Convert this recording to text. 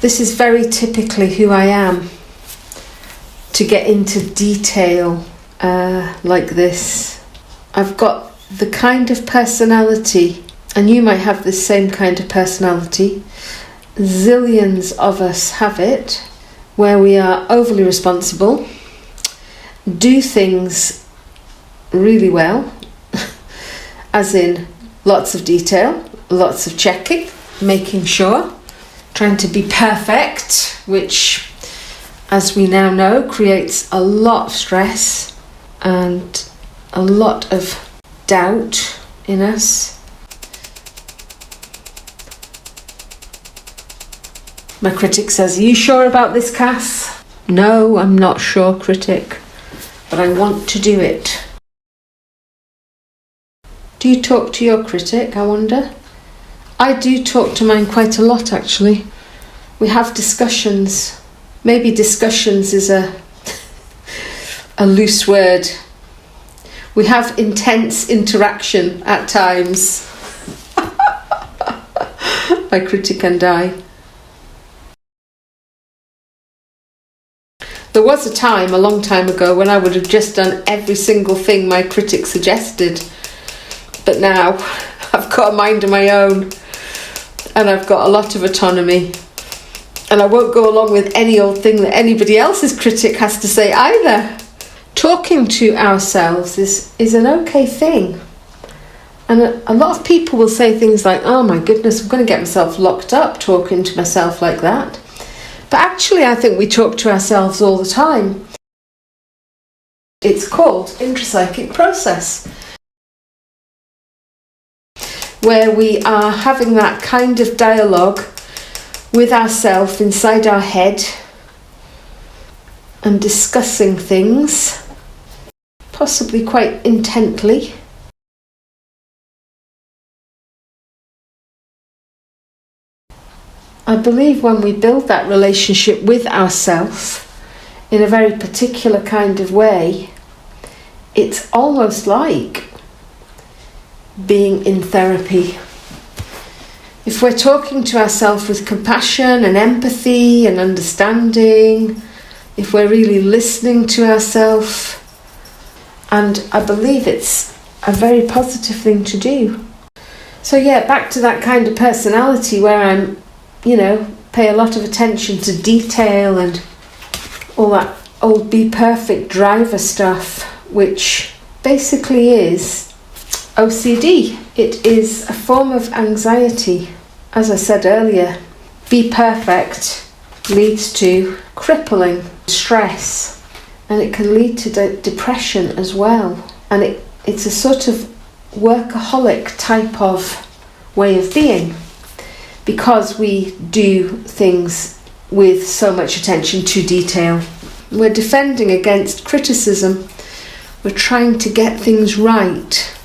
This is very typically who I am, to get into detail like this. I've got the kind of personality, and you might have the same kind of personality, zillions of us have it, where we are overly responsible, do things really well, as in lots of detail, lots of checking, making sure, trying to be perfect, which, as we now know, creates a lot of stress and a lot of doubt in us. My critic says, "Are you sure about this, Cass?" No, I'm not sure, critic, but I want to do it. Do you talk to your critic, I wonder? I do talk to mine quite a lot, actually. We have discussions. Maybe discussions is a loose word. We have intense interaction at times. My critic and I. There was a time, a long time ago, when I would have just done every single thing my critic suggested. But now I've got a mind of my own, and I've got a lot of autonomy, and I won't go along with any old thing that anybody else's critic has to say either. Talking to ourselves is an okay thing. And a lot of people will say things like, "Oh my goodness, I'm going to get myself locked up talking to myself like that." But actually, I think we talk to ourselves all the time. It's called intrapsychic process, where we are having that kind of dialogue with ourselves inside our head and discussing things, possibly quite intently. I believe when we build that relationship with ourselves in a very particular kind of way, it's almost like being in therapy. If we're talking to ourselves with compassion and empathy and understanding, if we're really listening to ourselves, and I believe it's a very positive thing to do. So yeah, back to that kind of personality where I'm, pay a lot of attention to detail and all that old be perfect driver stuff, which basically is OCD. It is a form of anxiety. As I said earlier, be perfect leads to crippling stress, and it can lead to depression as well. And it's a sort of workaholic type of way of being, because we do things with so much attention to detail. We're defending against criticism. We're trying to get things right.